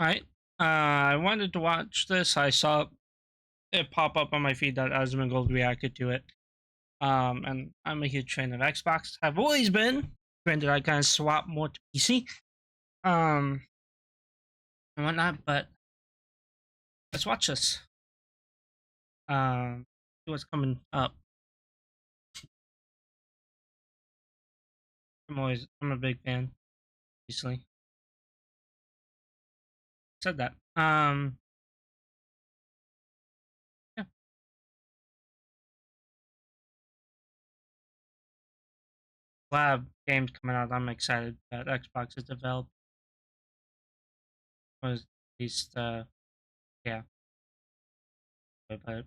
Alright. I wanted to watch this. I saw it pop up on my feed that Asmongold reacted to it. And I'm a huge fan of Xbox. I've always been. Granted, I kind of swap more to PC. And whatnot, but let's watch this. See what's coming up. I'm a big fan, obviously. Said that. Yeah. Lab games coming out. I'm excited that Xbox is developed. Was at least yeah. But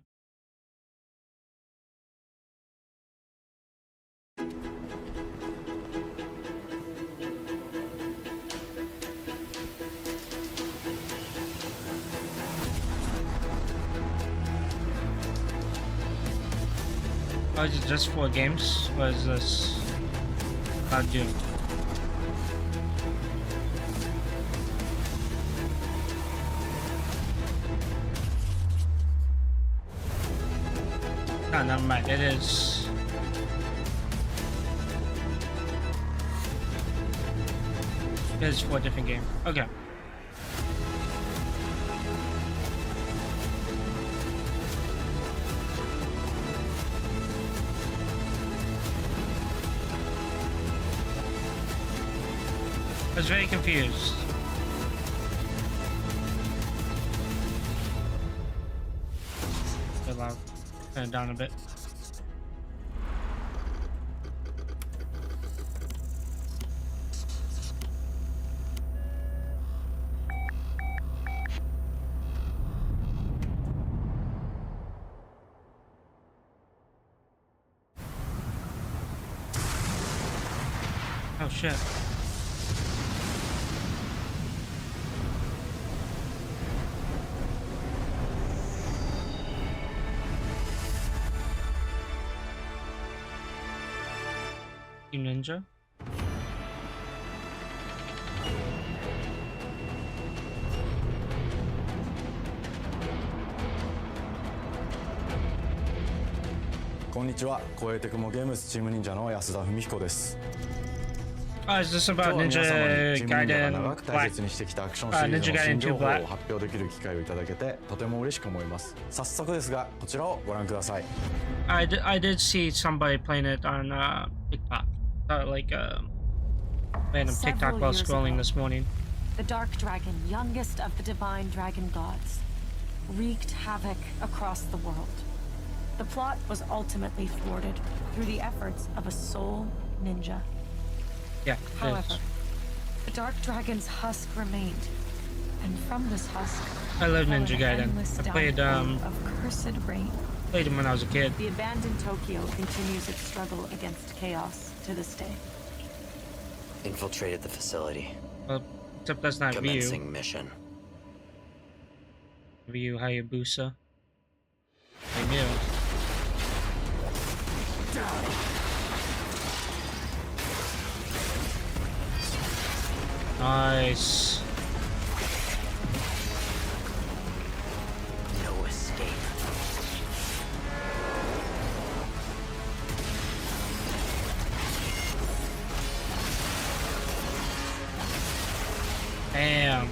oh, is it just 4 games? Or is this about Doom? No, never mind. It is. It is 4 different games. Okay. I was very confused. Too loud. Turn it down a bit. Oh shit. Ninja. Konnichiwa, Koei Tecmo Games Team Ninja の安田文彦です。Is this about Ninja Gaiden Black? Ninja Gaiden 2 Black? 発表できる機会をいただけてとても嬉しく思います。早速ですが、こちらをご覧ください。I did see somebody playing it on TikTok. Like random TikTok while scrolling this morning. The Dark Dragon, youngest of the divine dragon gods, wreaked havoc across the world. The plot was ultimately thwarted through the efforts of a sole ninja. Yeah. However, the Dark Dragon's husk remained, and from this husk, I love Ninja Gaiden. I played of cursed rain. Played him when I was a kid. The abandoned Tokyo continues its struggle against chaos to this day. Infiltrated the facility. Well, except that's not Commencing Ryu. mission. Ryu Hayabusa. I knew. Nice. No escape. Damn.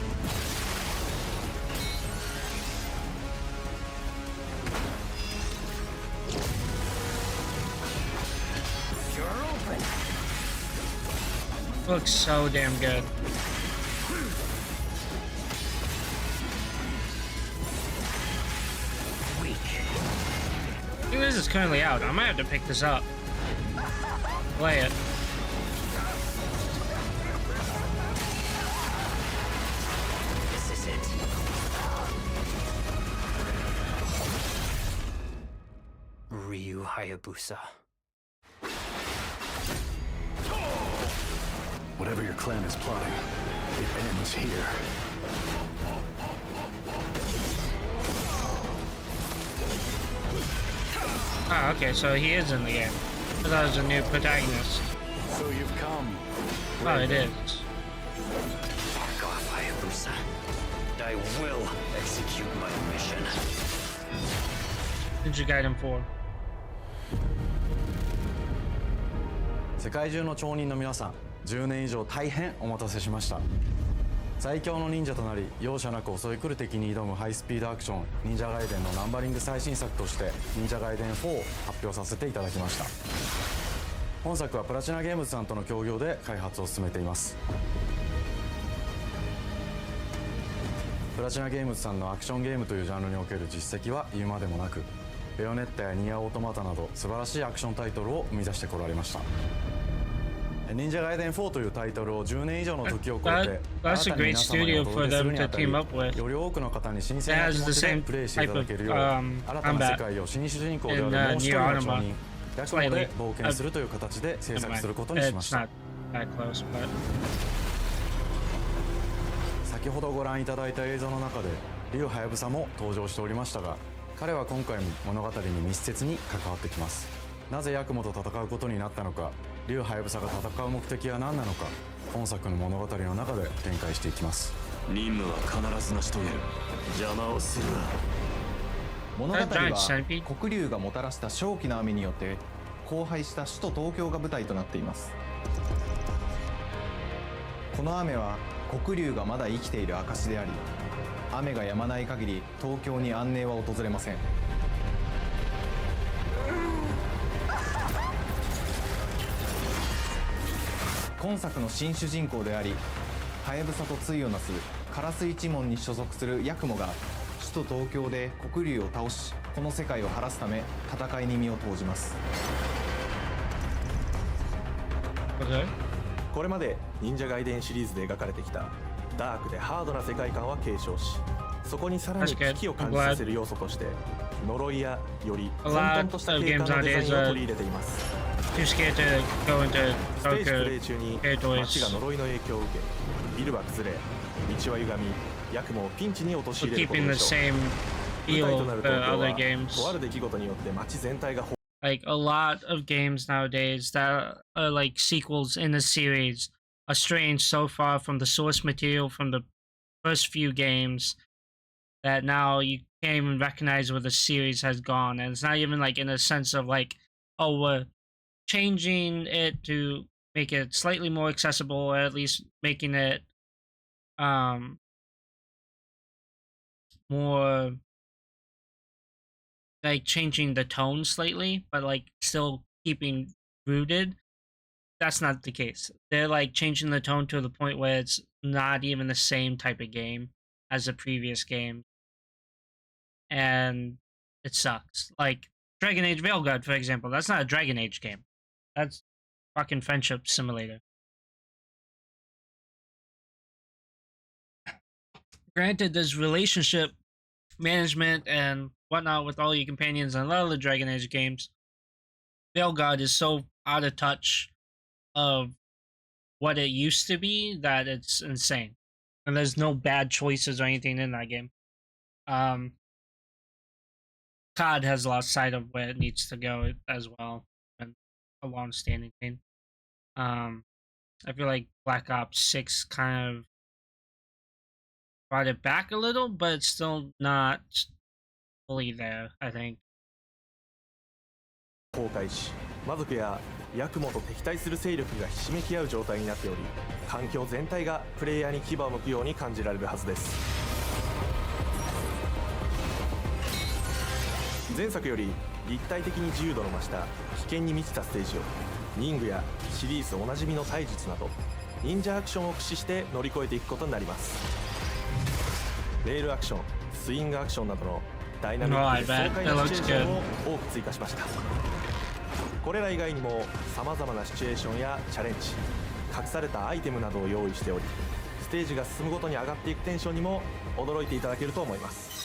You're open. Looks so damn good. Weak. I think this is currently out. I might have to pick this up. Play it. This is it. Ryu Hayabusa. Whatever your clan is plotting, it ends here. Ah, okay, so he is in the game. I thought it was a new protagonist. So you've come. Oh, it is. Back off, Hayabusa. I will execute my mission. Ninja Gaiden 4. 世界中の町人の皆さん、10年以上大変お待たせしました。最強の忍者となり容赦なく襲い来る敵に挑むハイスピードアクション忍者ガイデンのナンバリング最新作として忍者ガイデン4を発表させていただきました。本作はプラチナゲームズさんとの協業で開発を進めています。プラチナゲームズさんのアクションゲームというジャンルにおける実績は言うまでもなく、ベヨネッタやニアオートマタなど素晴らしいアクションタイトルを生み出してこられました。忍者ガイデン4というタイトルを10年以上の時を超えて That's a great studio for them to team up with. より多くの方に新鮮な気持ちでプレイしていただけるよう、新たな世界を新主人公であるもう一人の町人ヤクモで冒険するという形で制作することにしました。先ほどご覧いただいた映像の中でリュウハヤブサも登場しておりましたが、彼は今回も物語に密接に関わってきます。なぜヤクモと戦うことになったのか、リュウハヤブサが戦う目的は何なのか、本作の物語の中で展開していきます。任務は必ず成し遂げる。邪魔をするな。物語は黒龍がもたらした正気の雨によって荒廃した首都東京が舞台となっています。この雨は黒龍がまだ生きている証であり、雨が止まない限り東京に安寧は訪れません。今作の新主人公であり、ハヤブサと対をなすカラス一門に所属するヤクモが首都東京で黒龍を倒し、この世界を晴らすため戦いに身を投じます。これまで忍者ガイデンシリーズで描かれてきたダークでハードな世界観は継承し、そこにさらに危機を感じさせる要素として呪いやより混沌とした景観のデザインを取り入れています。ステージプレイ中に街が呪いの影響を受け、ビルは崩れ、道は歪み、ヤクモをピンチに陥れることでしょう。舞台となる東京はとある出来事によって街全体がLike a lot of games nowadays that are like sequels in a series are straying so far from the source material from the first few games that now you can't even recognize where the series has gone. And it's not even like in a sense of like, oh, we're changing it to make it slightly more accessible, or at least making it more like changing the tone slightly, but like still keeping rooted. That's not the case. They're like changing the tone to the point where it's not even the same type of game as the previous game, and it sucks. Like Dragon Age Veilguard, for example, that's not a Dragon Age game. That's fucking Friendship Simulator. Granted, there's relationship management and whatnot with all your companions in a lot of the Dragon Age games. Veilguard is so out of touch of what it used to be that it's insane. And there's no bad choices or anything in that game. COD has lost sight of where it needs to go as well, and a long-standing thing. I feel like Black Ops 6 kind of brought it back a little, but it's still not fully there, I think. 崩壊し、魔族やヤクモと敵対する勢力がひしめき合う状態になっており、環境全体がプレイヤーに牙を向くように感じられるはずです。前作より立体的に自由度の増した危険に満ちたステージを忍具やシリーズおなじみの体術など忍者アクションを駆使して乗り越えていくことになります。レールアクション、スイングアクションなどのダイナミックで爽快なシチュエーションを多く追加しました。これら以外にも様々なシチュエーションやチャレンジ、隠されたアイテムなどを用意しており、ステージが進むごとに上がっていくテンションにも驚いていただけると思います。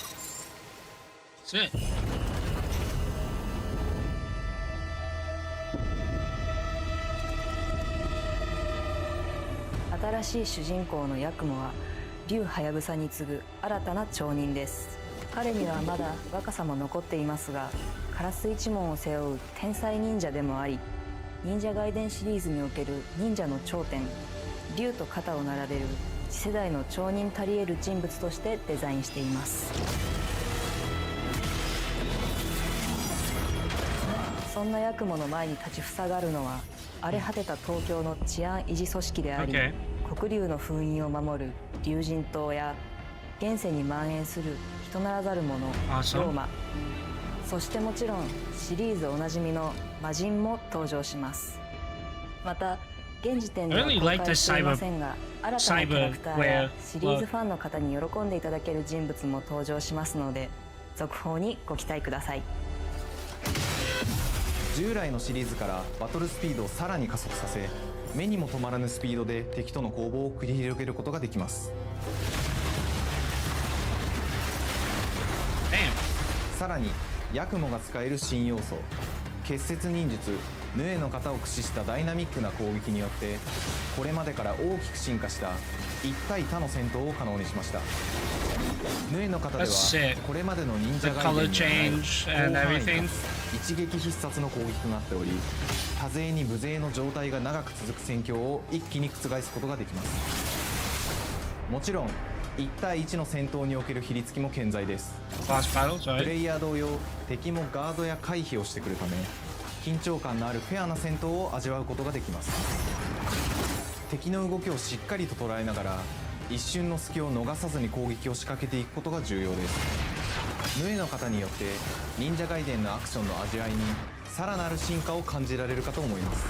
新しい主人公のヤクモは竜ハヤブサに次ぐ新たな町人です。彼にはまだ若さも残っていますが、カラス一門を背負う天才忍者でもあり、忍者ガイデンシリーズにおける忍者の頂点竜と肩を並べる次世代の町人たり得る人物としてデザインしています。そんなヤクモの前に立ちふさがるのは荒れ果てた東京の治安維持組織であり、黒竜の封印を守る竜神島や現世に蔓延する人ならざる者龍馬、そしてもちろんシリーズおなじみの魔人も登場します。また現時点では公開していませんが、新たなキャラクターやシリーズファンの方に喜んでいただける人物も登場しますので、続報にご期待ください。従来のシリーズからバトルスピードをさらに加速させ、目にも止まらぬスピードで敵との攻防を繰り広げることができます。さらにヤクモが使える新要素、結節忍術ヌエの型を駆使したダイナミックな攻撃によって、これまでから大きく進化した1対他の戦闘を可能にしました。ヌエの型ではこれまでの忍者ガイデンに一撃必殺の攻撃となっており、多勢に無勢の状態が長く続く戦況を一気に覆すことができます。もちろん1対1の戦闘における比率も健在です。プレイヤー同様、敵もガードや回避をしてくるため、緊張感のあるフェアな戦闘を味わうことができます。敵の動きをしっかりと捉えながら、一瞬の隙を逃さずに攻撃を仕掛けていくことが重要です。ヌエの方によって忍者ガイデンのアクションの味わいにさらなる進化を感じられるかと思います。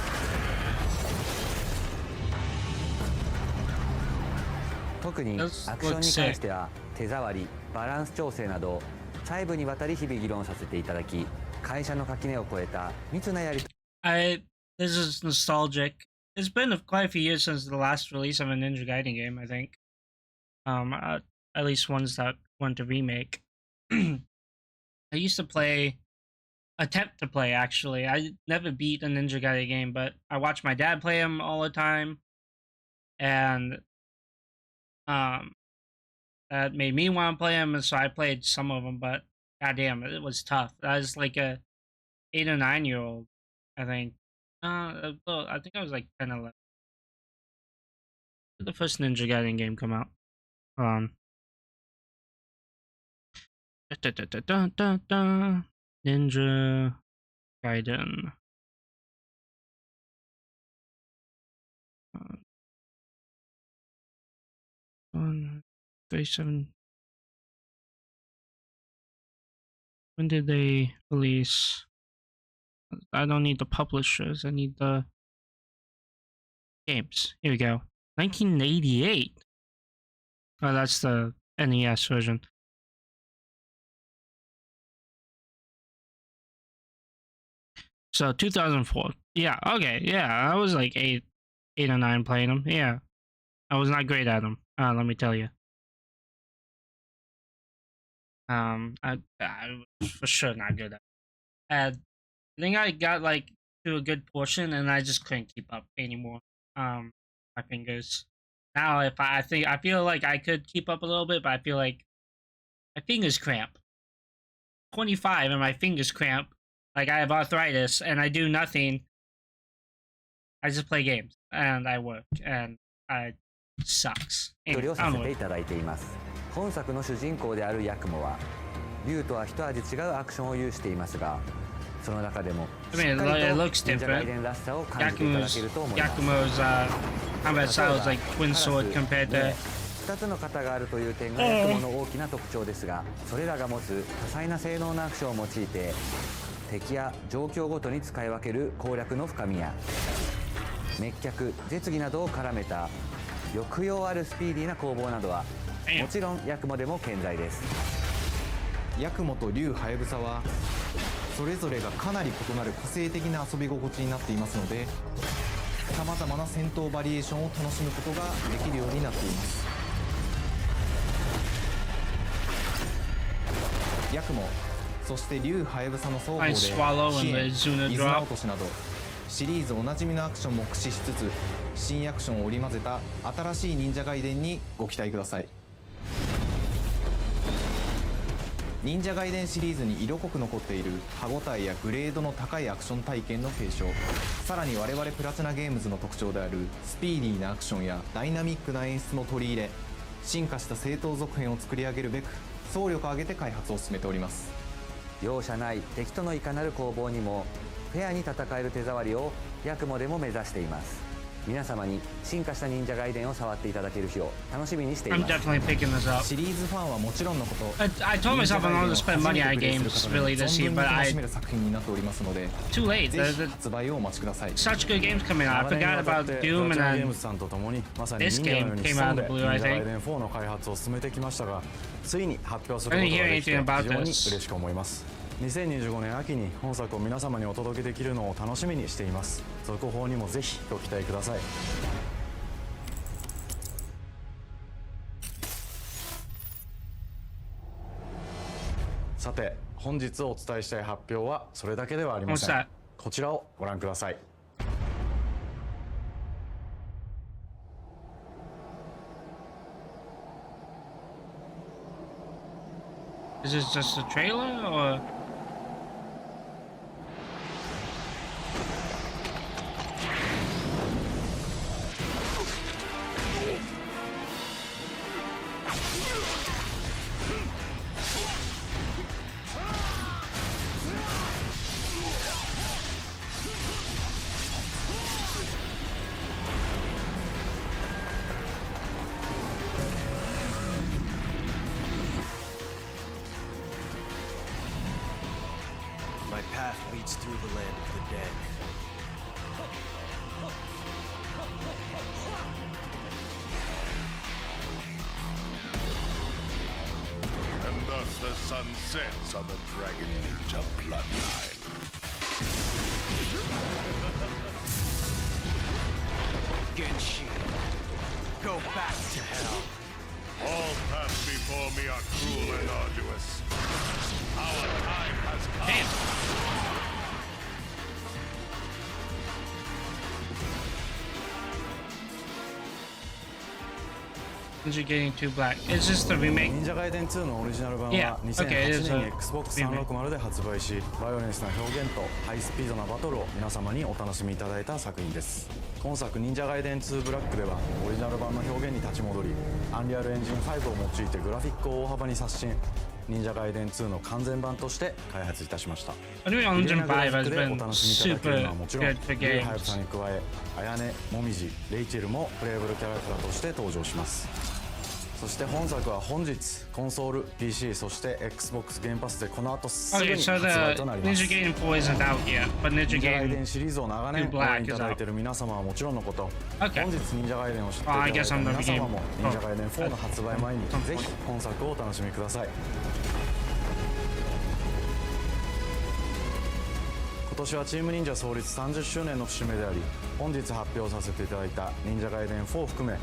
特にアクションに関しては手触り、バランス調整など細部にわたり日々議論させていただき、会社の垣根を越えた密なやり。This is nostalgic. It's been quite a few years since the last release of a Ninja Gaiden game, I think. At least ones that went to remake. I used to attempt to play actually. I never beat a Ninja Gaiden game, but I watched my dad play them all the time, and that made me want to play them, and so I played some of them. But goddamn, it was tough. I was like a 8 or 9-year-old, I think. I think I was like 10, 11. Did the first Ninja Gaiden game come out? Hold on. Ninja Gaiden. 37. When did they release? I don't need the publishers. I need the games. Here we go. 1988. Oh, that's the NES version. So 2004. Yeah. Okay. Yeah. I was like 8 or 9 playing them. Yeah. I was not great at them. Let me tell you. I was for sure not good at. I think I got like to a good portion and I just couldn't keep up anymore. My fingers. Now if I feel like I could keep up a little bit, but I feel like my fingers cramp. 25 and my fingers cramp. Like I have arthritis and I do nothing. I just play games and I work and it sucks. 取り寄せていただいています。本作の主人公であるヤクモは、竜とは一味違うアクションを有していますが、その中でもしっかりと忍者ガイデンらしさを感じていただけると思います。combat style is like twin sword compared to 2つの型があるという点がヤクモの大きな特徴ですが、それらが持つ多彩な性能のアクションを用いて敵や状況ごとに使い分ける攻略の深みや滅却、絶技などを絡めた抑揚あるスピーディーな攻防などはもちろんヤクモでも健在です。ヤクモと竜ハヤブサはそれぞれがかなり異なる個性的な遊び心地になっていますので、さまざまな戦闘バリエーションを楽しむことができるようになっています。ヤクモ、そして竜ハヤブサの双方で支援、絆落としなどシリーズおなじみのアクションも駆使しつつ、新アクションを織り交ぜた新しい忍者ガイデンにご期待ください。忍者ガイデンシリーズに色濃く残っている歯ごたえやグレードの高いアクション体験の継承、さらに我々プラチナゲームズの特徴であるスピーディーなアクションやダイナミックな演出も取り入れ、進化した正当続編を作り上げるべく総力を挙げて開発を進めております。容赦ない敵とのいかなる攻防にもフェアに戦える手触りをヤクモでも目指しています。皆様に進化した忍者ガイデンを触っていただける日を楽しみにしてい I'm ます。 definitely picking this up. シリーズファンはもちろんのこと、 I told myself I'm not gonna spend money on games really this year, 存分に but 楽し I める作品になっておりますので、 too late. ぜ There's ひ発売をお待ちください。 such good games coming out. I 長年に forgot わた about って Doom プラチナゲー and ムズさんと共にまさに This 忍者のよう game に came 潜 out んで of the blue, 忍 I 者ガイ think. デン4の開発を進めてきましたが、ついに発表する I こ didn't と hear ができて anything 非 about 常に this. 嬉しく思います。2025年秋に本作を皆様にお届けできるのを楽しみにしています。続報にもぜひご期待ください。さて、本日お伝えしたい発表はそれだけではありませ What's ん that?。こちらをご覧ください。Is this just a trailer or? My path leads through the land of the dead. And thus the sun sets on the Dragon Ninja bloodline. Genshin, go back to hell. All paths before me are cruel and arduous. Our time has come. Damn. Ninja getting too black. Is this the remake? 忍者ガイデン2のオリジナル版 Yeah, は okay, it is 2008 a 年に Xbox360 で発売し、バイオレンスな表現とハイスピードなバトルを皆様にお楽しみいただいた作品です。今作忍者ガイデン2ブラックではオリジナル版の表現に立ち戻り、アンリアルエンジン5を用いてグラフィックを大幅に刷新、忍者ガイデン2の完全版として開発いたしました。 Unreal 綺麗 Engine なグラ 5フィッ has クでお been 楽しみいただける super のはもちろん、 good for リュウハヤブ games. サに加え、あやね、もみじ、レイチェルもプレイブルキャラクターとして登場します。そして本作は本日コンソール、PC、そして Xbox ゲームパスでこの後すぐに Okay, 発 so 売 the となります。 Ninja Gaiden 4 isn't out yet, but Ninja 忍者ガイデ Gaiden. ンシリーズを長年 Two ご Black 覧いただいている皆様はもちろんのこと、 Okay. 本日忍者ガイデンを知っていた Oh, だ I いた guess I'm 皆 the 様も beginning. 忍者ガイデン4の発売前にぜひ本作をお楽しみください。今年はチーム忍者創立30周年の節目であり、本日発表させていただいた忍者ガイデン4を含め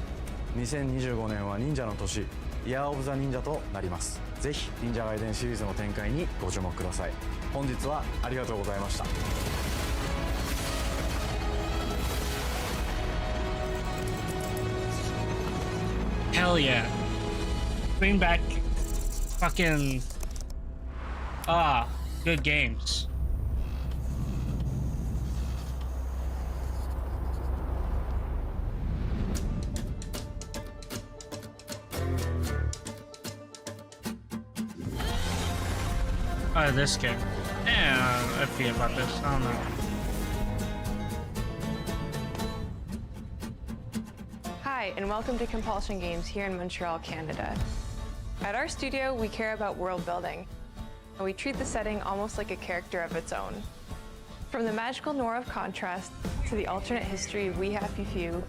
2025年は忍者の年、イヤーオブザ忍者となります。ぜひ忍者ガイデンシリーズの展開にご注目ください。本日はありがとうございました。 Hell yeah. Bring back fucking good games. Oh, this game. Yeah, I forget about this. I don't know. Hi, and welcome to Compulsion Games here in Montreal, Canada. At our studio, we care about world building, and we treat the setting almost like a character of its own. From the magical noir of contrast to the alternate history of We Happy Few,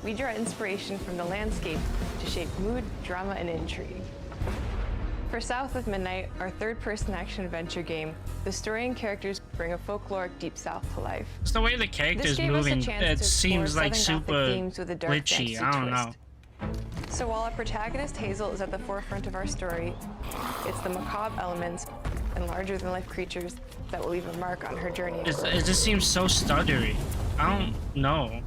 we draw inspiration from the landscape to shape mood, drama, and intrigue. For South of Midnight, our third-person action-adventure game, the story and characters bring a folkloric Deep South to life. It's the way the This character's gave us a moving. chance It to explore seems like Southern Gothic super themes with a dark glitchy. fantasy I don't know. twist. So while our protagonist Hazel is at the forefront of our story, it's the macabre elements and larger-than-life creatures that will leave a mark on her journey. It just seems so stuttery. I don't know.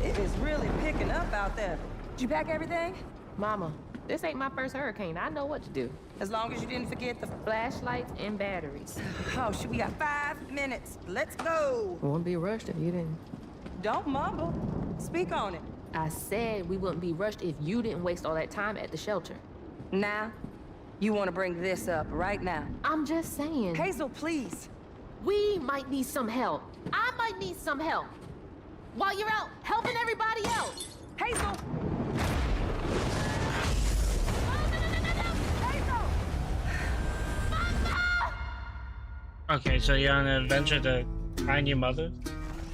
It is really picking up out there. Did you pack everything? Mama, this ain't my first hurricane. I know what to do. As long as you didn't forget the Flashlights and batteries. Oh, shit, we got 5 minutes. Let's go. Won't be rushed if you didn't. Don't mumble. Speak on it. I said we wouldn't be rushed if you didn't waste all that time at the shelter. Now, you want to bring this up right now. I'm just saying. Hazel, please. We might need some help. I might need some help. While you're out helping everybody else. Hazel! Okay, so you're on an adventure to find your mother?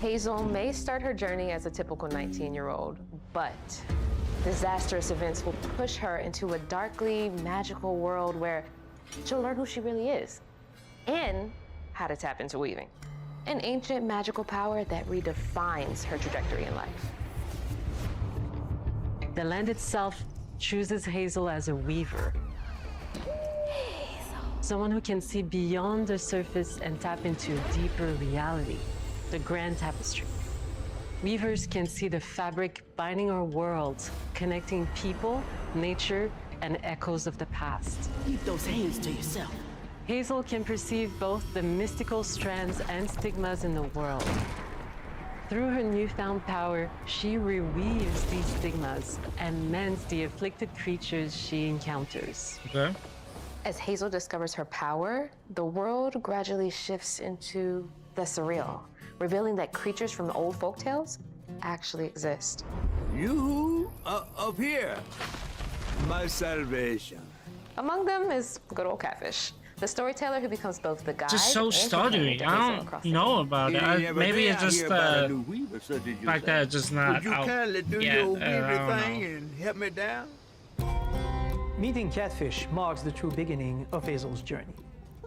Hazel may start her journey as a typical 19-year-old, but disastrous events will push her into a darkly magical world where she'll learn who she really is and how to tap into weaving, an ancient magical power that redefines her trajectory in life. The land itself chooses Hazel as a weaver. Someone who can see beyond the surface and tap into a deeper reality, the grand tapestry. Weavers can see the fabric binding our world, connecting people, nature, and echoes of the past. Keep those hands to yourself. Hazel can perceive both the mystical strands and stigmas in the world. Through her newfound power, she reweaves these stigmas and mends the afflicted creatures she encounters. Okay. As Hazel discovers her power, the world gradually shifts into the surreal, revealing that creatures from the old folktales actually exist. You up here, my salvation. Among them is good old Catfish, the storyteller who becomes both the guide Just so and companion stuttery. to I Hazel don't across the know about it. Maybe it's just the fact that it's just not Would you out kindly do yet. your I weavy don't thing know. and help me down? Meeting Catfish marks the true beginning of Hazel's journey.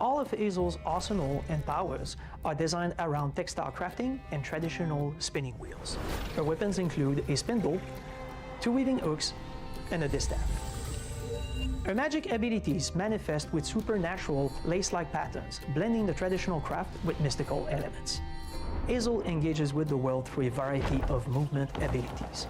All of Hazel's arsenal and powers are designed around textile crafting and traditional spinning wheels. Her weapons include a spindle, 2 weaving hooks, and a distaff. Her magic abilities manifest with supernatural lace-like patterns, blending the traditional craft with mystical elements. Hazel engages with the world through a variety of movement abilities.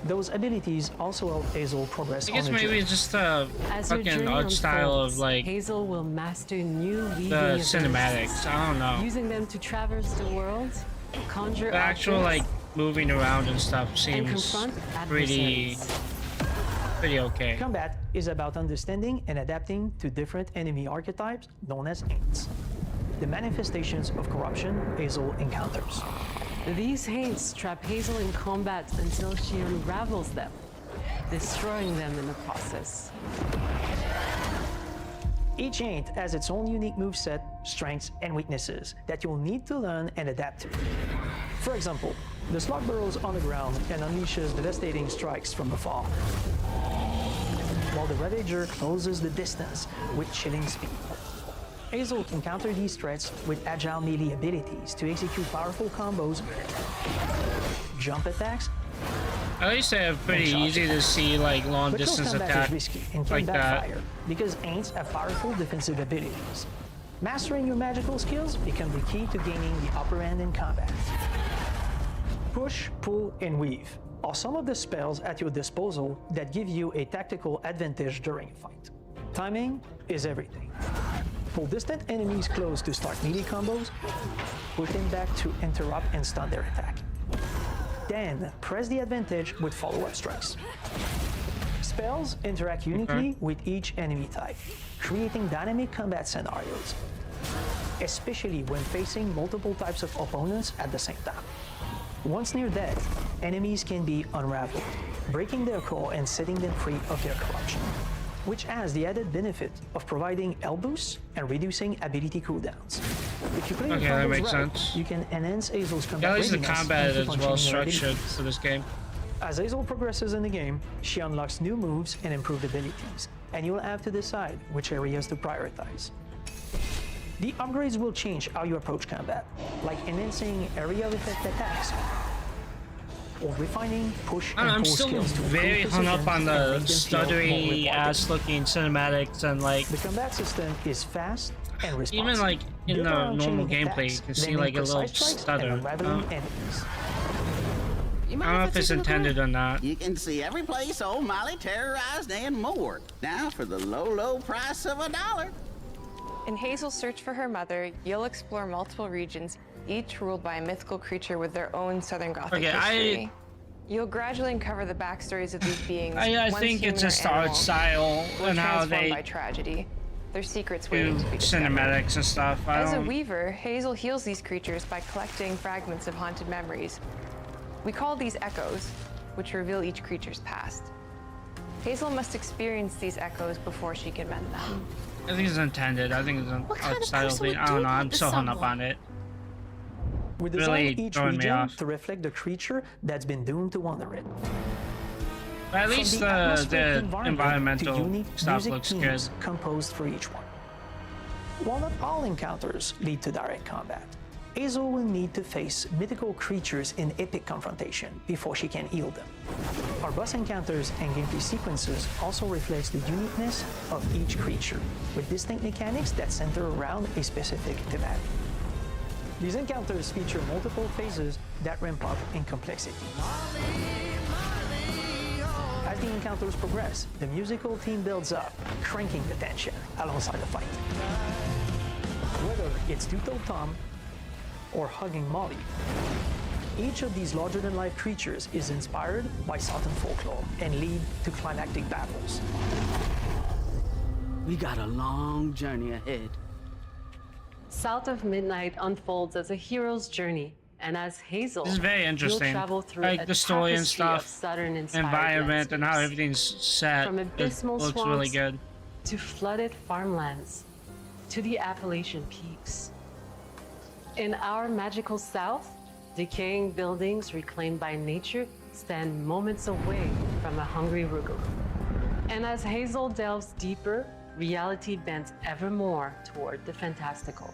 Those abilities also help Hazel progress I guess on her maybe journey. it's just the As her fucking journey art style of unfolds, like Hazel will master new weaving the events, cinematics. I don't know. using them to traverse the world, conjure The actual like objects, moving around and stuff and seems confront pretty adversaries. okay. Combat is about understanding and adapting to different enemy archetypes known as Aints, the manifestations of corruption Hazel encounters. These hates trap Hazel in combat until she unravels them, destroying them in the process. Each Aint has its own unique moveset, strengths, and weaknesses that you'll need to learn and adapt to. For example, the slug burrows on the ground and unleashes devastating strikes from afar, while the Ravager closes the distance with chilling speed. Hazel can counter these threats with agile melee abilities to execute powerful combos, jump attacks, At least they have pretty easy to see like long but close distance combat attack is risky and can like that. backfire because Aints have powerful defensive abilities. Mastering your magical skills become the key to gaining the upper hand in combat. Push, pull, and weave are some of the spells at your disposal that give you a tactical advantage during a fight. Timing is everything. Pull distant enemies close to start melee combos, push them back to interrupt and stun their attack. Then press the advantage with follow-up strikes. Spells interact uniquely with each enemy type, creating dynamic combat scenarios, especially when facing multiple types of opponents at the same time. Once near death, enemies can be unraveled, breaking their core and setting them free of their corruption, which has the added benefit of providing health boosts and reducing ability cooldowns. If you play Okay, your that combos makes right, sense. you can enhance Hazel's Yeah, combat at least the readiness combat and keep is on well changing her structured abilities. for this game. As Hazel progresses in the game, she unlocks new moves and improved abilities, and you'll have to decide which areas to prioritize. The upgrades will change how you approach combat, like enhancing area of effect attacks, or refining push and I'm pull still skills to very improve hung up precision on and the make them feel more stuttery rewarding. ass looking cinematics and like The combat system is fast and responsive. even like in Built the around normal chaining gameplay you attacks, can see landing like a little precise strikes and stutter. unraveling enemies. You I don't know if it's intended or not. You can see every place old Molly terrorized and more. Now for the low price of $1. In Hazel's search for her mother, you'll explore multiple regions, each ruled by a mythical creature with their own Southern Gothic history. You'll gradually uncover the backstories of these beings. I once think human it's or just the art animal, style were and how transformed they by tragedy. Their secrets do waiting to be discovered. cinematics and stuff. As a weaver, Hazel heals these creatures by collecting fragments of haunted memories. We call these echoes, which reveal each creature's past. Hazel must experience these echoes before she can mend them. I think it's intended. I think it's an art style thing. I don't know. I'm so hung up on it. We Really design each throwing me region off. to reflect the creature that's been doomed to wander it. But at From least atmospheric the to environmental unique stuff music looks good. themes composed for each one. While not all encounters lead to direct combat, Hazel will need to face mythical creatures in epic confrontation before she can heal them. Our boss encounters and gameplay sequences also reflects the uniqueness of each creature, with distinct mechanics that center around a specific thematic. These encounters feature multiple phases that ramp up in complexity. As the encounters progress, the musical theme builds up, cranking the tension alongside the fight. Whether it's Two-Toed Tom or hugging Molly, each of these larger-than-life creatures is inspired by Southern folklore and lead to climactic battles. We got a long journey ahead. South of Midnight unfolds as a hero's journey, and as Hazel, This is very interesting. you'll travel through Like a the story and tapestry of stuff, Southern-inspired environment, and how landscapes. everything's set. From It abysmal looks swamps really good. to flooded farmlands, to the Appalachian peaks. In our magical South, decaying buildings reclaimed by nature stand moments away from a hungry Rugal. And as Hazel delves deeper, reality bends ever more toward the fantastical.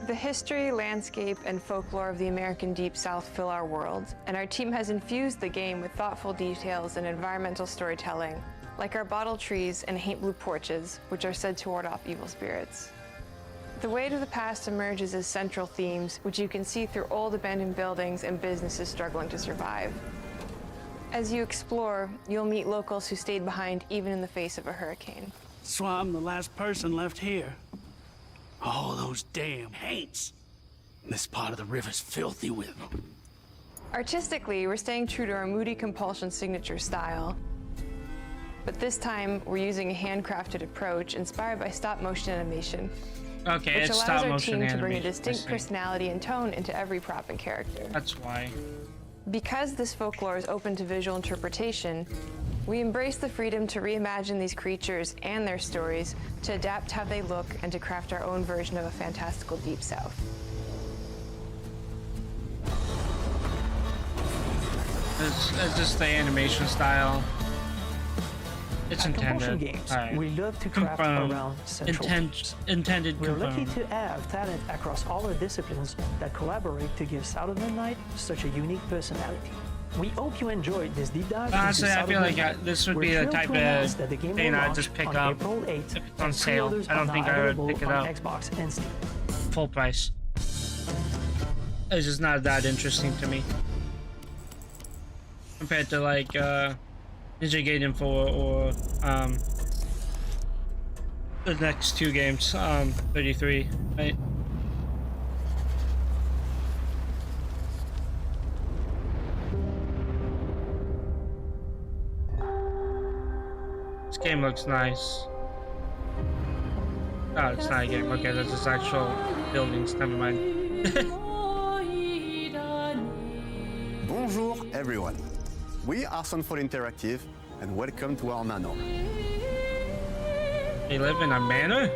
The history, landscape, and folklore of the American Deep South fill our world, and our team has infused the game with thoughtful details and environmental storytelling, like our bottle trees and haint blue porches, which are said to ward off evil spirits. The way to the past emerges as central themes, which you can see through old abandoned buildings and businesses struggling to survive. As you explore, you'll meet locals who stayed behind even in the face of a hurricane. So I'm the last person left here. All those damn haints. This part of the river's filthy with them. Artistically, we're staying true to our moody compulsion signature style. But this time, we're using a handcrafted approach inspired by stop-motion animation, Okay, which it's allows stop our motion team to bring a animation. I distinct see. personality and tone into every prop and character. That's why. Because this folklore is open to visual interpretation, we embrace the freedom to reimagine these creatures and their stories, to adapt how they look, and to craft our own version of a fantastical Deep South. It's just the animation style. It's At Compulsion intended. Games, Alright. we love to craft Confirm. around central themes. Intended We're lucky confirmed. to have talent across all our disciplines that collaborate to give South of Midnight such a unique personality. We hope you enjoyed this deep dive. Honestly, into I South feel of like Midnight. this would We're be the thrilled type to announce of that the game thing will I'd launch just pick on up April 8th, if it's on and sale. pre-orders I don't are think now I would available pick it on up Xbox and Steam. full price. It's just not that interesting to me compared to like Ninja Gaiden 4 or the next two games, 33, right? This game looks nice. Oh, it's not a game. Okay, that's just actual buildings. Never mind. Bonjour everyone. We are Sunfall Interactive and welcome to our manor. They live in a manor?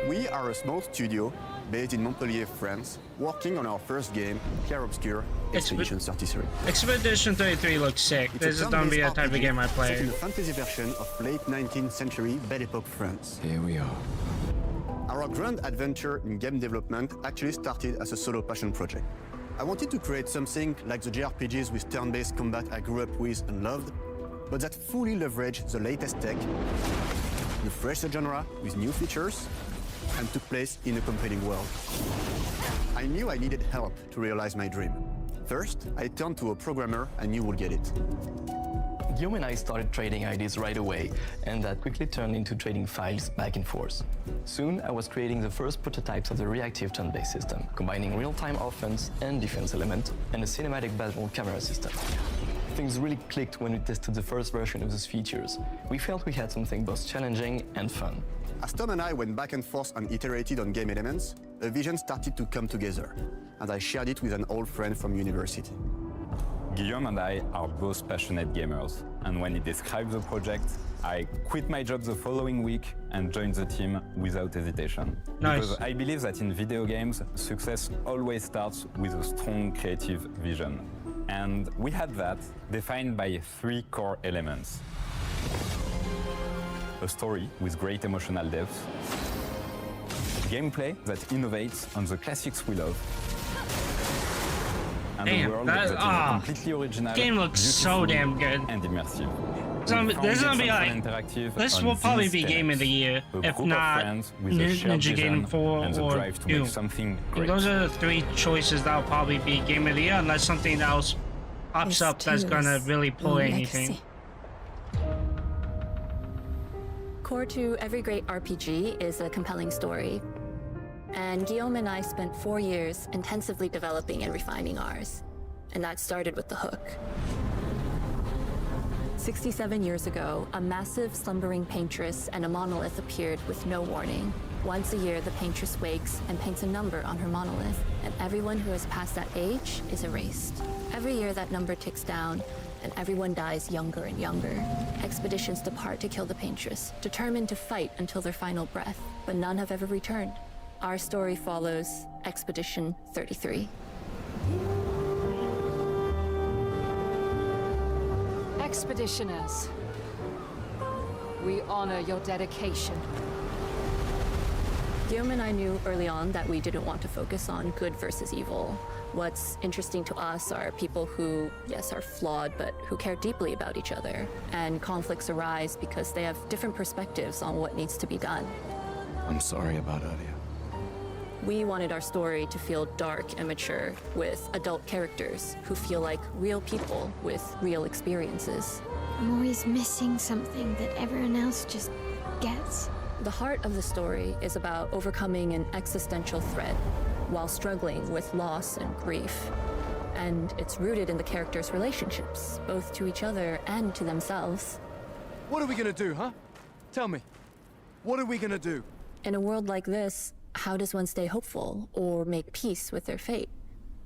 We are a small studio based in Montpellier, France, working on our first game, Clair Obscur Expedition 33. Expedition 33 looks sick. This is gonna be a type of game I set play. in a fantasy version of late 19th century Belle Epoque France. Here we are. Our grand adventure in game development actually started as a solo passion project. I wanted to create something like the JRPGs with turn-based combat I grew up with and loved, but that fully leveraged the latest tech, refreshed the genre with new features, and took place in a compelling world. I knew I needed help to realize my dream. First, I turned to a programmer and you will get it. Guillaume and I started trading ideas right away, and that quickly turned into trading files back and forth. Soon, I was creating the first prototypes of the reactive turn-based system, combining real-time offense and defense element, and a cinematic battle camera system. Things really clicked when we tested the first version of those features. We felt we had something both challenging and fun. As Tom and I went back and forth and iterated on game elements, a vision started to come together, and I shared it with an old friend from university. Guillaume and I are both passionate gamers, and when he described the project, I quit my job the following week and joined the team without hesitation. Nice. Because I believe that in video games, success always starts with a strong creative vision. And we had that, defined by 3 core elements. A story with great emotional depth, gameplay that innovates on the classics we love, and a world that is completely original, game looks so damn good, and immersive. This is gonna be like, this will probably be game of the year, if not Ninja Gaiden 4 or Doom. Those are the 3 choices that will probably be game of the year, unless something else pops up that's gonna really pull anything. Core to every great RPG is a compelling story. And Guillaume and I spent 4 years intensively developing and refining ours. And that started with the hook. 67 years ago, a massive slumbering paintress and a monolith appeared with no warning. Once a year, the paintress wakes and paints a number on her monolith, and everyone who has passed that age is erased. Every year, that number ticks down, and everyone dies younger and younger. Expeditions depart to kill the paintress, determined to fight until their final breath, but none have ever returned. Our story follows Expedition 33. Expeditioners, we honor your dedication. Guillaume and I knew early on that we didn't want to focus on good versus evil. What's interesting to us are people who, yes, are flawed, but who care deeply about each other. And conflicts arise because they have different perspectives on what needs to be done. I'm sorry about earlier. We wanted our story to feel dark and mature, with adult characters who feel like real people with real experiences. I'm always missing something that everyone else just gets. The heart of the story is about overcoming an existential threat while struggling with loss and grief. And it's rooted in the characters' relationships, both to each other and to themselves. What are we gonna do, huh? Tell me. What are we gonna do? In a world like this, how does one stay hopeful or make peace with their fate?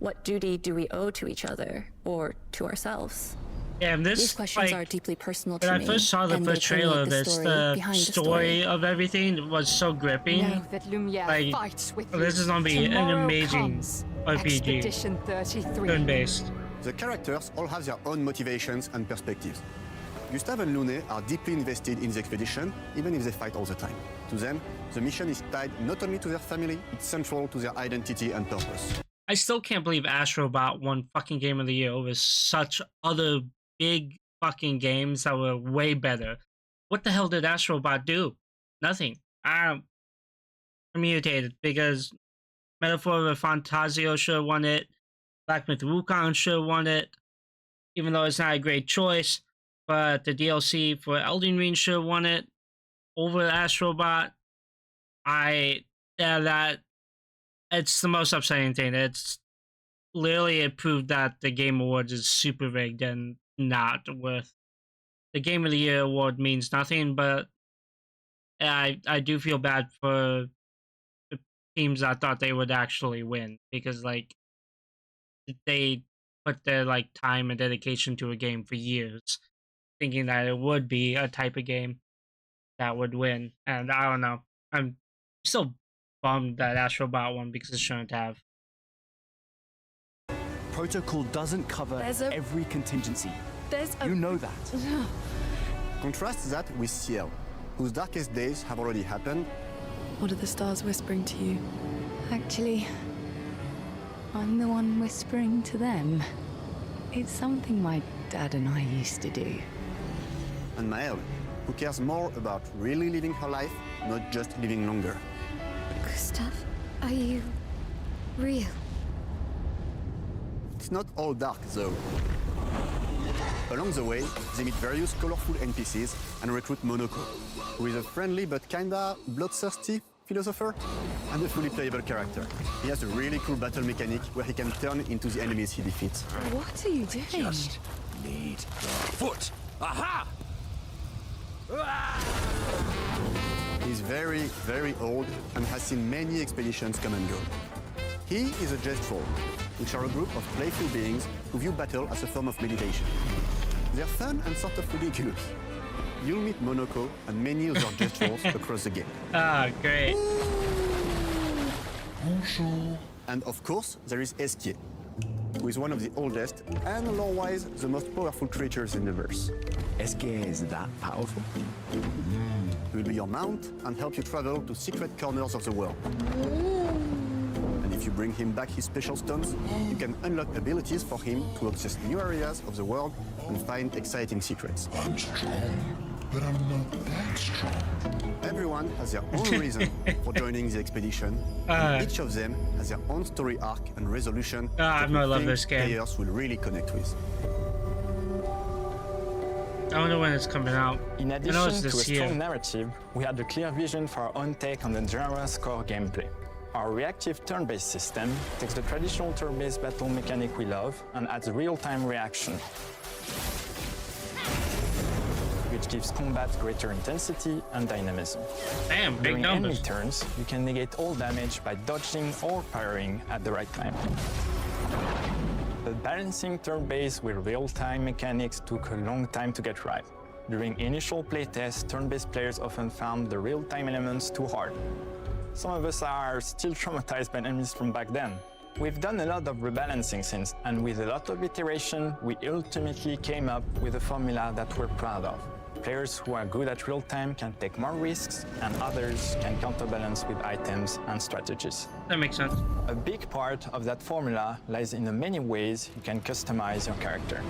What duty do we owe to each other or to ourselves? Yeah, and These questions are deeply personal to me. When I first saw the first trailer of this, the story of everything was so gripping. Know that Lumiere like, fights with this is gonna be an amazing RPG, Expedition 33. turn-based. The characters all have their own motivations and perspectives. Gustave and Lune are deeply invested in the expedition, even if they fight all the time. To them, the mission is tied not only to their family, it's central to their identity and purpose. I still can't believe Astrobot won fucking Game of the Year over such other big fucking games that were way better. What the hell did Astrobot do? Nothing. I'm mutated because Metaphor of Fantasio should have won it. Black Myth Wukong should have won it. Even though it's not a great choice. But the DLC for Elden Ring should have won it over Astrobot. It's the most upsetting thing. It's literally, it proved that the Game Awards is super rigged and not worth. The Game of the Year award means nothing, but I do feel bad for the teams that thought they would actually win, because like they put their like time and dedication to a game for years, thinking that it would be a type of game that would win. And I don't know. I'm still bummed that Astrobot won because it shouldn't have. Protocol doesn't cover every contingency. You know that. Contrast that with Ciel, whose darkest days have already happened. What are the stars whispering to you? Actually, I'm the one whispering to them. It's something my dad and I used to do. And Maëlle, who cares more about really living her life, not just living longer. Gustave, are you real? It's not all dark, though. Along the way, they meet various colorful NPCs and recruit Monoko, who is a friendly but kinda bloodthirsty philosopher and a fully playable character. He has a really cool battle mechanic where he can turn into the enemies he defeats. What are you doing? Just need the foot. Aha! He's very, very old and has seen many expeditions come and go. He is a Gestrol, which are a group of playful beings who view battle as a form of meditation. They're fun and sort of ridiculous. You'll meet Monoko and many other Gestrols across the game. Ah, great. Bonjour. And of course, there is Esquier, who is one of the oldest and lore-wise the most powerful creatures in the verse. Esquier is that powerful? He will be your mount and help you travel to secret corners of the world. And if you bring him back his special stones, you can unlock abilities for him to access new areas of the world and find exciting secrets. I'm strong, but I'm not that strong. Everyone has their own reason for joining the expedition. Each of them has their own story arc and resolution that I love this game. players will really connect with. I wonder when it's coming out. In I know addition it's to a this year. strong narrative, we had a clear vision for our own take on the genre's core gameplay. Our reactive turn-based system takes the traditional turn-based battle mechanic we love and adds real-time reaction, which gives combat greater intensity and dynamism. Damn, big During enemy numbers. turns, you can negate all damage by dodging or parrying at the right time. But balancing turn-based with real-time mechanics took a long time to get right. During initial playtests, turn-based players often found the real-time elements too hard. Some of us are still traumatized by enemies from back then. We've done a lot of rebalancing since, and with a lot of iteration, we ultimately came up with a formula that we're proud of. Players who are good at real-time can take more risks, and others can counterbalance with items and strategies. That makes sense. A big part of that formula lies in the many ways you can customize your character.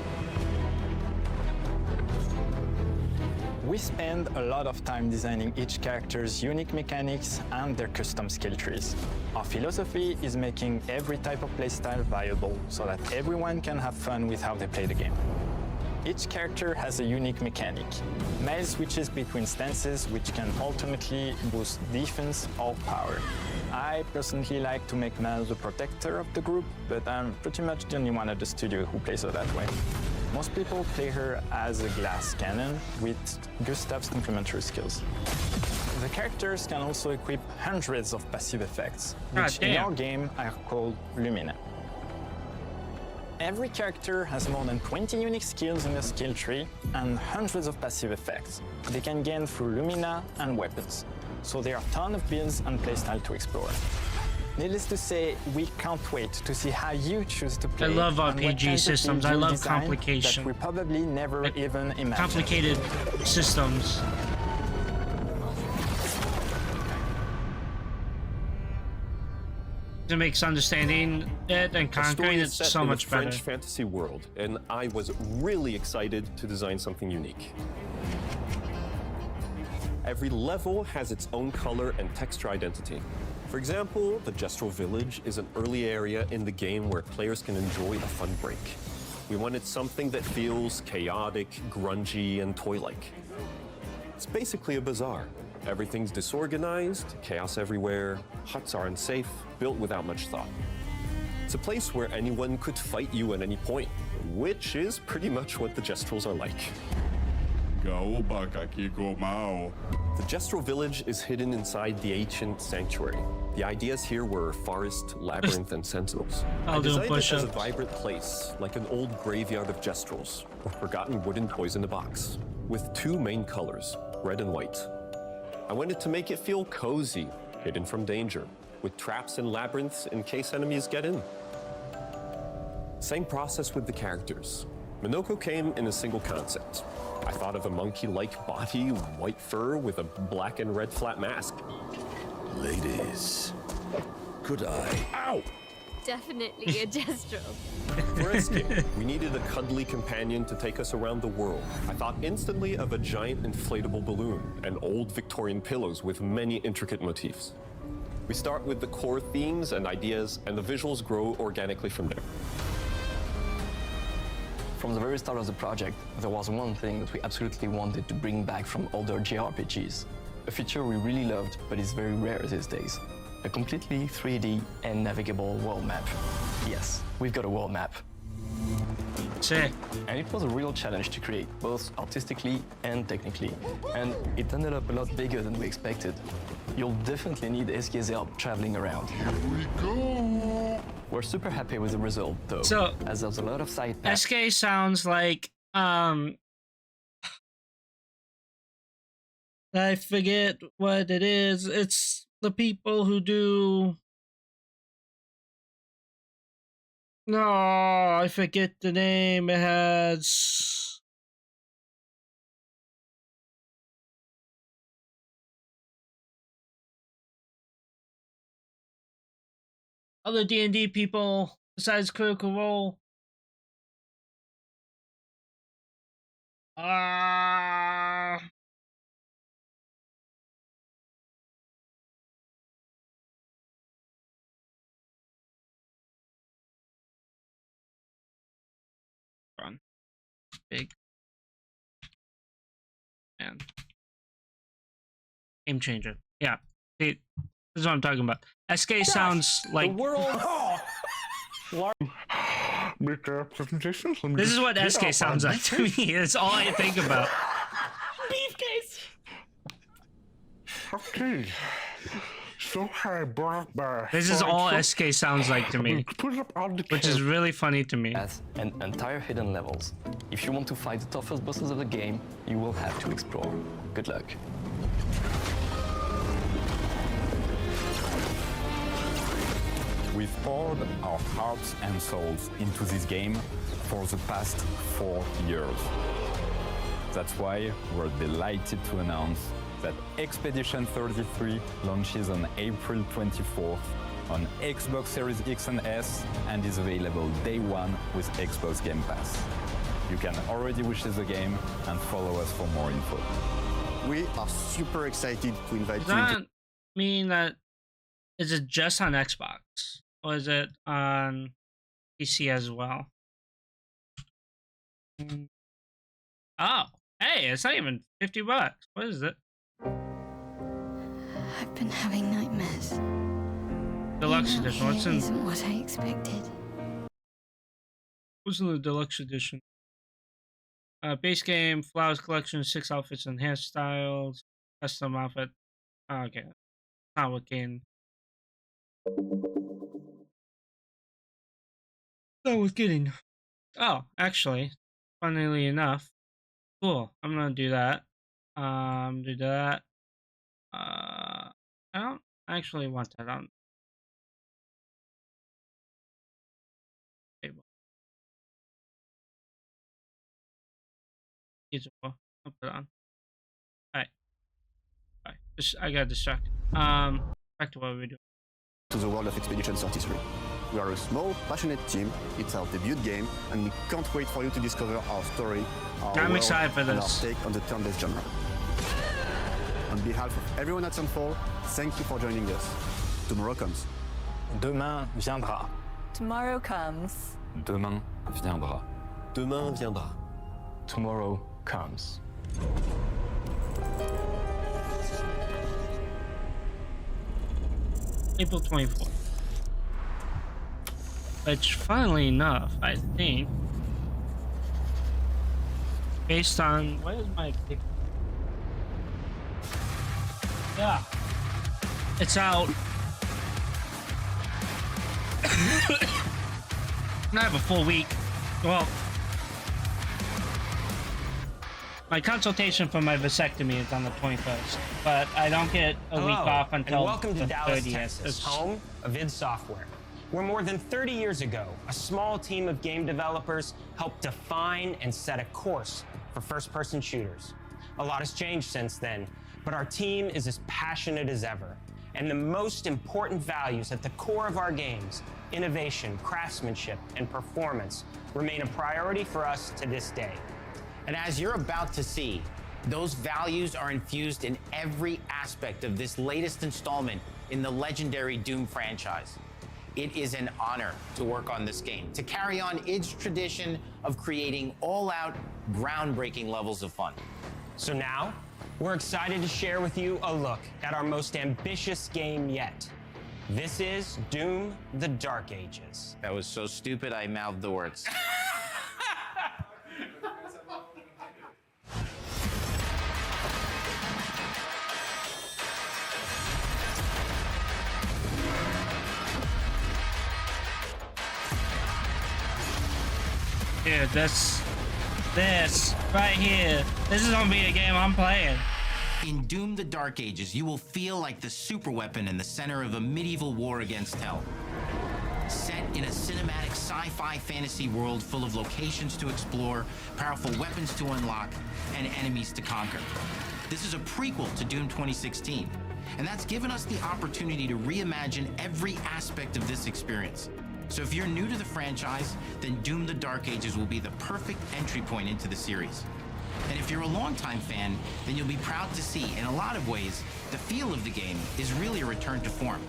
We spend a lot of time designing each character's unique mechanics and their custom skill trees. Our philosophy is making every type of playstyle viable so that everyone can have fun with how they play the game. Each character has a unique mechanic. Male switches between stances which can ultimately boost defense or power. I personally like to make Mel the protector of the group, but I'm pretty much the only one at the studio who plays her that way. Most people play her as a glass cannon with Gustav's complementary skills. The characters can also equip hundreds of passive effects, which in our game are called Lumina. Every character has more than 20 unique skills in their skill tree and hundreds of passive effects they can gain through Lumina and weapons. So there are a ton of builds and playstyle to explore. Needless to say, we can't wait to see how you choose to play. I love and what RPG kinds of systems. builds I you'll love design complication. that we probably never even imagined. Complicated systems. It makes understanding it and conquering it so much better. French fantasy world, and I was really excited to design something unique. Every level has its own color and texture identity. For example, the Gestrel Village is an early area in the game where players can enjoy a fun break. We wanted something that feels chaotic, grungy, and toy-like. It's basically a bazaar. Everything's disorganized, chaos everywhere, huts are unsafe, built without much thought. It's a place where anyone could fight you at any point, which is pretty much what the Gestrels are like. The Gestrel Village is hidden inside the ancient sanctuary. The ideas here were forest, labyrinth, and sentinels. I designed it as a vibrant place, like an old graveyard of Gestrels, or forgotten wooden toys in a box, with two main colors, red and white. I wanted to make it feel cozy, hidden from danger, with traps and labyrinths in case enemies get in. Same process with the characters. Monoko came in a single concept. I thought of a monkey-like body, white fur with a black and red flat mask. Ladies, could I? Ow! Definitely a Gestrel. For Escape, we needed a cuddly companion to take us around the world. I thought instantly of a giant inflatable balloon and old Victorian pillows with many intricate motifs. We start with the core themes and ideas, and the visuals grow organically from there. From the very start of the project, there was one thing that we absolutely wanted to bring back from older JRPGs. A feature we really loved, but is very rare these days. A completely 3D and navigable world map. Yes, we've got a world map. Sick. And it was a real challenge to create, both artistically and technically. And it ended up a lot bigger than we expected. You'll definitely need SK's help traveling around. Here we go! We're super happy with the result, though, so, as there's a lot of side paths. SK sounds like, I forget what it is. It's the people who do... No, I forget the name. It has... other D&D people besides Critical Role. Big man. Game changer. Yeah. See, this is what I'm talking about. SK sounds like The world. Make a presentation. this is what SK sounds like to me. It's all I think about. Beefcase. Okay. So I brought back. This is all SK sounds like to me, which is really funny to me. And entire hidden levels. If you want to fight the toughest bosses of the game, you will have to explore. Good luck. We've poured our hearts and souls into this game for the past 4 years. That's why we're delighted to announce that Expedition 33 launches on April 24th on Xbox Series X and S and is available day one with Xbox Game Pass. You can already wishlist the game and follow us for more info. We are super excited to invite Does you that mean that is it just on Xbox or is it on PC as well? Oh, hey, it's not even $50. What is it? I've been having nightmares. Deluxe edition. What's in? Isn't what I expected. What's in the deluxe edition? Base game, flowers collection, 6 outfits and hairstyles, custom outfit. Oh, okay, not what game. That was getting. Oh, actually, funnily enough, cool. I'm gonna do that. Do that. I don't actually want that on. Table. I'll put it on. Alright. I got distracted. Back to what we were doing. to the world of Expedition 33. We are a small, passionate team. It's our debut game, and we can't wait for you to discover our story, our I'm world, excited for and our this. take on the turn-based genre. On behalf of everyone at Sunfall, thank you for joining us. Tomorrow comes. Demain viendra. Tomorrow comes. Demain viendra. Demain viendra. Tomorrow comes. April 24th. Which, funnily enough, I think, based on what is my pick? Yeah, it's out. I have a full week. Well, my consultation for my vasectomy is on the 21st, but I don't get a week off until and welcome the to Dallas, 30th. Texas, home of id Software, where more than 30 years ago, a small team of game developers helped define and set a course for first-person shooters. A lot has changed since then, but our team is as passionate as ever. And the most important values at the core of our games, innovation, craftsmanship, and performance, remain a priority for us to this day. And as you're about to see, those values are infused in every aspect of this latest installment in the legendary Doom franchise. It is an honor to work on this game, to carry on its tradition of creating all-out, groundbreaking levels of fun. So now, we're excited to share with you a look at our most ambitious game yet. This is Doom: The Dark Ages. That was so stupid, I mouthed the words. Dude, this right here, this is gonna be a game I'm playing. In Doom: The Dark Ages, you will feel like the superweapon in the center of a medieval war against hell. Set in a cinematic sci-fi fantasy world full of locations to explore, powerful weapons to unlock, and enemies to conquer. This is a prequel to Doom 2016, and that's given us the opportunity to reimagine every aspect of this experience. So if you're new to the franchise, then Doom: The Dark Ages will be the perfect entry point into the series. And if you're a longtime fan, then you'll be proud to see, in a lot of ways, the feel of the game is really a return to form.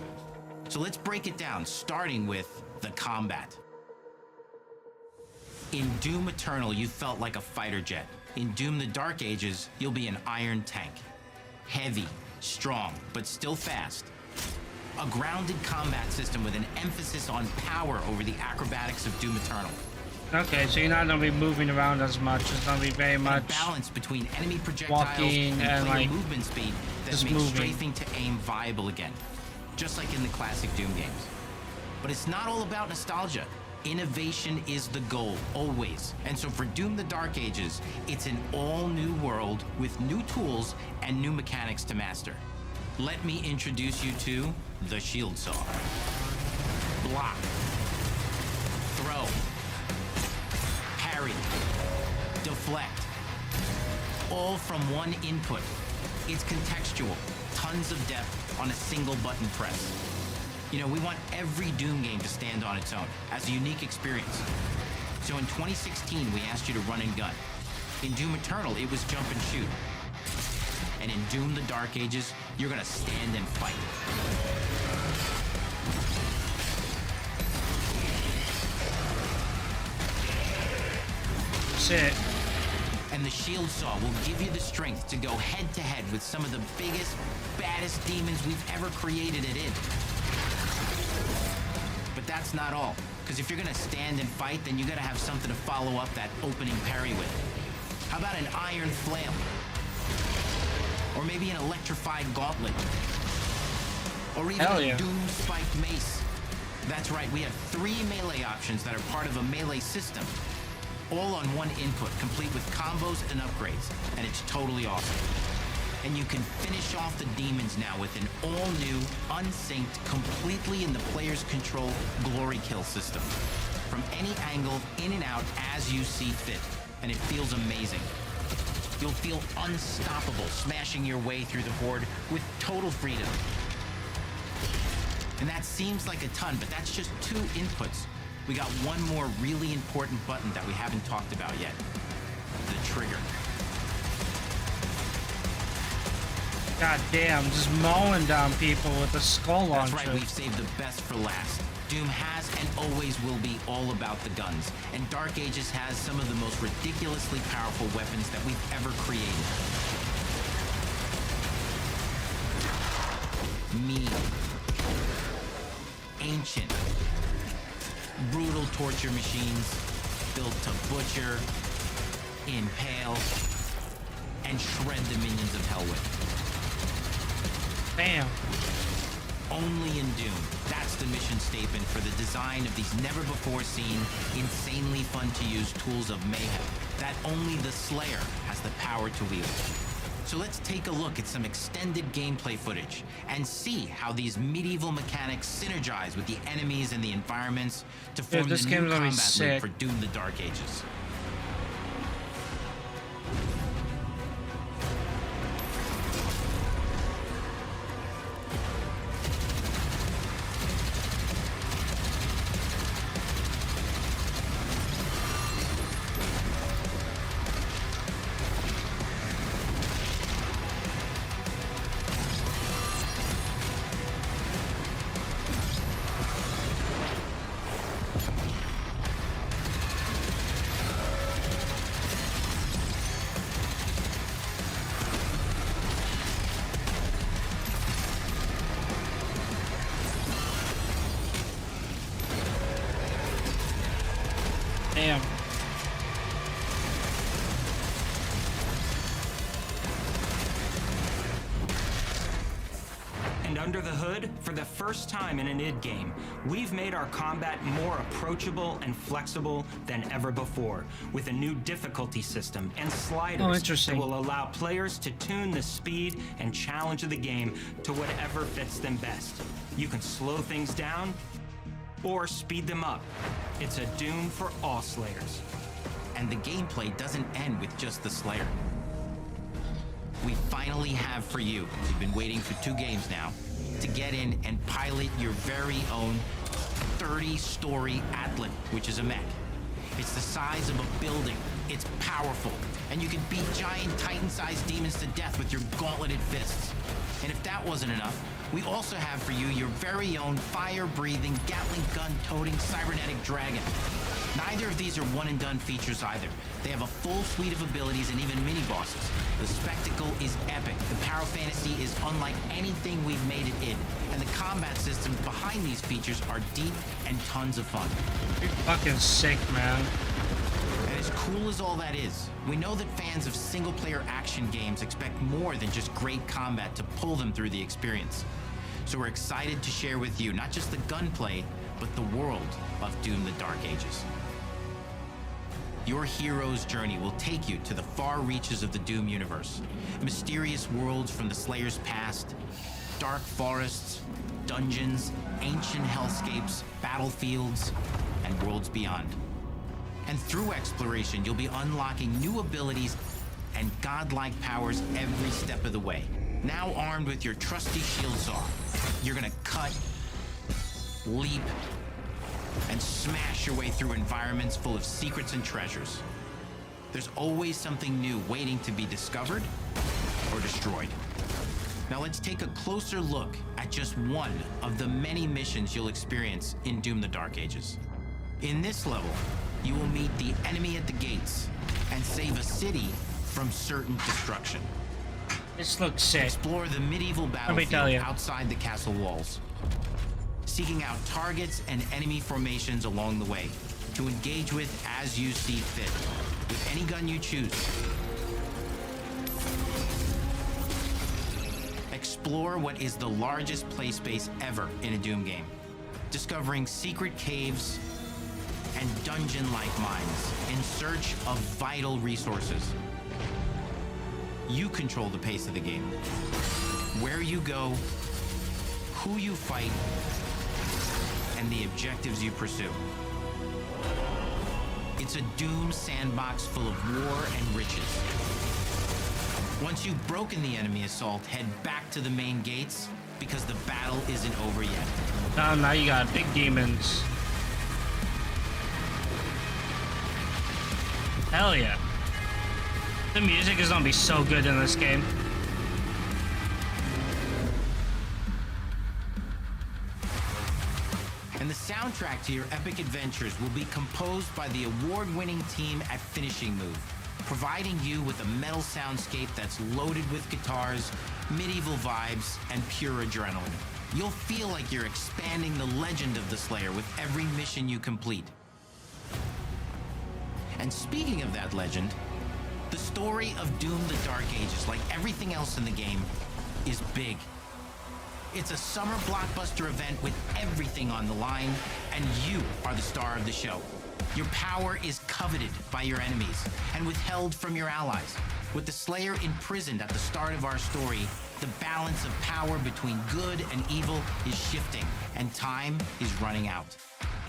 So let's break it down, starting with the combat. In Doom Eternal, you felt like a fighter jet. In Doom: The Dark Ages, you'll be an iron tank. Heavy, strong, but still fast. A grounded combat system with an emphasis on power over the acrobatics of Doom Eternal. Okay, so you're not gonna be moving around as much. It's gonna be very much a balance between enemy projectiles walking and player like movement speed that just makes moving. strafing to aim viable again, just like in the classic Doom games. But it's not all about nostalgia. Innovation is the goal, always. And so for Doom: The Dark Ages, it's an all-new world with new tools and new mechanics to master. Let me introduce you to the Shield Saw. Block. Throw. Parry. Deflect. All from one input. It's contextual, tons of depth on a single button press. You know, we want every Doom game to stand on its own as a unique experience. So in 2016, we asked you to run and gun. In Doom Eternal, it was jump and shoot. And in Doom: The Dark Ages, you're gonna stand and fight. Shit. And the Shield Saw will give you the strength to go head-to-head with some of the biggest, baddest demons we've ever created it in. But that's not all, because if you're gonna stand and fight, then you gotta have something to follow up that opening parry with. How about an iron flail? Or maybe an electrified gauntlet? Or even a Doom spiked mace? That's right, we have 3 melee options that are part of a melee system. All on one input, complete with combos and upgrades, and it's totally awesome. And you can finish off the demons now with an all-new, unsynced, completely in the player's control glory kill system. From any angle, in and out, as you see fit. And it feels amazing. You'll feel unstoppable, smashing your way through the horde with total freedom. And that seems like a ton, but that's just 2 inputs. We got one more really important button that we haven't talked about yet. The trigger. God damn, just mowing down people with a skull launcher. That's right, we've saved the best for last. Doom has and always will be all about the guns, and Dark Ages has some of the most ridiculously powerful weapons that we've ever created. Mean. Ancient. Brutal torture machines, built to butcher, impale, and shred the minions of hell with. Damn. Only in Doom. That's the mission statement for the design of these never-before-seen, insanely fun-to-use tools of mayhem that only the Slayer has the power to wield. So let's take a look at some extended gameplay footage and see how these medieval mechanics synergize with the enemies and the environments to form the new combat loop for Doom: The Dark Ages. And under the hood, for the first time in an id game, we've made our combat more approachable and flexible than ever before, with a new difficulty system and sliders that will allow players to tune the speed and challenge of the game to whatever fits them best. You can slow things down or speed them up. It's a Doom for all Slayers. And the gameplay doesn't end with just the Slayer. We finally have for you, you've been waiting for 2 games now, to get in and pilot your very own 30-story Atlan, which is a mech. It's the size of a building, it's powerful, and you can beat giant Titan-sized demons to death with your gauntleted fists. And if that wasn't enough, we also have for you your very own fire-breathing, Gatling gun-toting cybernetic dragon. Neither of these are one-and-done features either. They have a full suite of abilities and even mini-bosses. The spectacle is epic. The Power Fantasy is unlike anything we've made it in. And the combat systems behind these features are deep and tons of fun. You're fucking sick, man. And as cool as all that is, we know that fans of single-player action games expect more than just great combat to pull them through the experience. So we're excited to share with you not just the gunplay, but the world of Doom: The Dark Ages. Your hero's journey will take you to the far reaches of the Doom universe. Mysterious worlds from the Slayer's past, dark forests, dungeons, ancient hellscapes, battlefields, and worlds beyond. And through exploration, you'll be unlocking new abilities and godlike powers every step of the way. Now armed with your trusty shield saw, you're gonna cut, leap, and smash your way through environments full of secrets and treasures. There's always something new waiting to be discovered or destroyed. Now let's take a closer look at just one of the many missions you'll experience in Doom: The Dark Ages. In this level, you will meet the enemy at the gates and save a city from certain destruction. This looks sick. Explore the medieval battlefield outside the castle walls, seeking out targets and enemy formations along the way to engage with as you see fit, with any gun you choose. Explore what is the largest play space ever in a Doom game, discovering secret caves and dungeon-like mines in search of vital resources. You control the pace of the game, where you go, who you fight, and the objectives you pursue. It's a Doom sandbox full of war and riches. Once you've broken the enemy assault, head back to the main gates, because the battle isn't over yet. Oh, now you got big demons. Hell yeah. The music is gonna be so good in this game. And the soundtrack to your epic adventures will be composed by the award-winning team at Finishing Move, providing you with a metal soundscape that's loaded with guitars, medieval vibes, and pure adrenaline. You'll feel like you're expanding the legend of the Slayer with every mission you complete. And speaking of that legend, the story of Doom: The Dark Ages, like everything else in the game, is big. It's a summer blockbuster event with everything on the line, and you are the star of the show. Your power is coveted by your enemies and withheld from your allies. With the Slayer imprisoned at the start of our story, the balance of power between good and evil is shifting, and time is running out.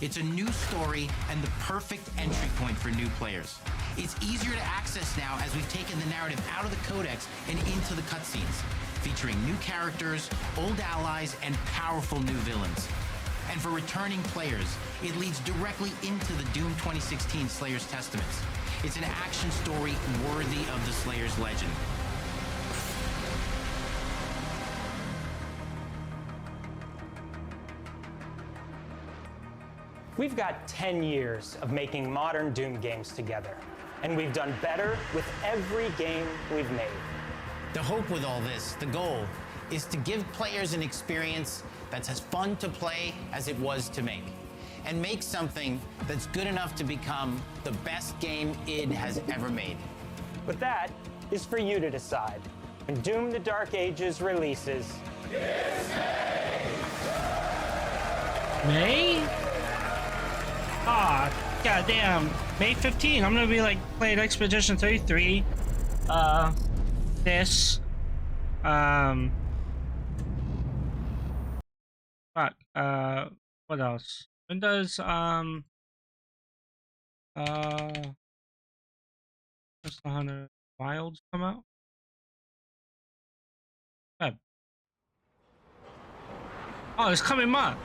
It's a new story and the perfect entry point for new players. It's easier to access now as we've taken the narrative out of the codex and into the cutscenes, featuring new characters, old allies, and powerful new villains. And for returning players, it leads directly into the Doom 2016 Slayer's Testaments. It's an action story worthy of the Slayer's legend. We've got 10 years of making modern Doom games together, and we've done better with every game we've made. The hope with all this, the goal, is to give players an experience that's as fun to play as it was to make, and make something that's good enough to become the best game id has ever made. But that is for you to decide. When Doom: The Dark Ages releases, May? Ah, goddamn. May 15. I'm gonna be like playing Expedition 33. This. Fuck. What else? When does Just the Hunter Wilds come out? Feb. Oh, it's coming month.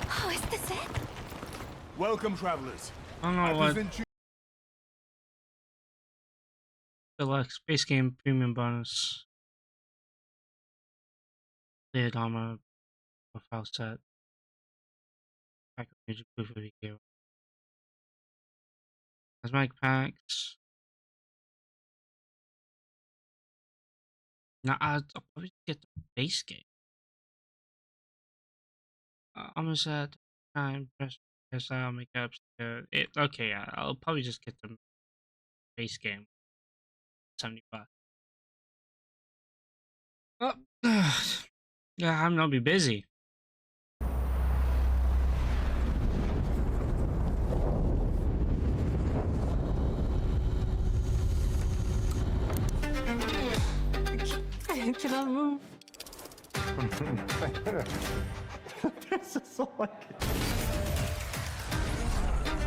Oh, is this it? Welcome, travelers. I don't know what. Deluxe base game premium bonus. Lid armor profile set. Pack of music P50 gear. Cosmetic packs. Nah, I'll probably get the base game. I'm set. Time press hairstyle, makeup. Okay, yeah, I'll probably just get the base game. 75. Oh, yeah, I'm gonna be busy. Can I move? This is so like...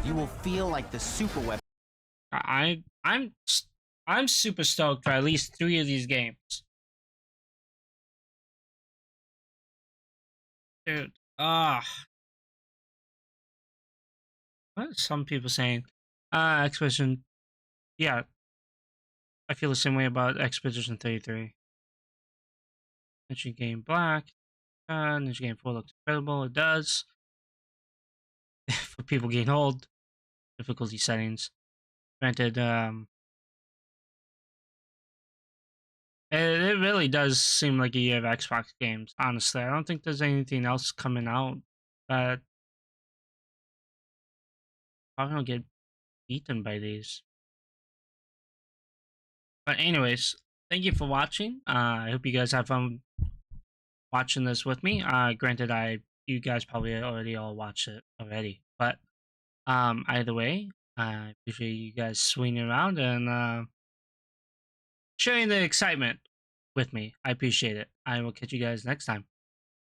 You will feel like the super weapon. I'm super stoked for at least 3 of these games. Dude, what are some people saying? Expedition. Yeah, I feel the same way about Expedition 33. Ninja Game Black. Ninja Game 4 looks incredible. It does. For people getting old. Difficulty settings. Granted, it really does seem like a year of Xbox games, honestly. I don't think there's anything else coming out that probably don't get beaten by these. But anyways, thank you for watching. I hope you guys have fun watching this with me. Granted, you guys probably already all watched it already. But either way, I appreciate you guys swinging around and sharing the excitement with me. I appreciate it. I will catch you guys next time.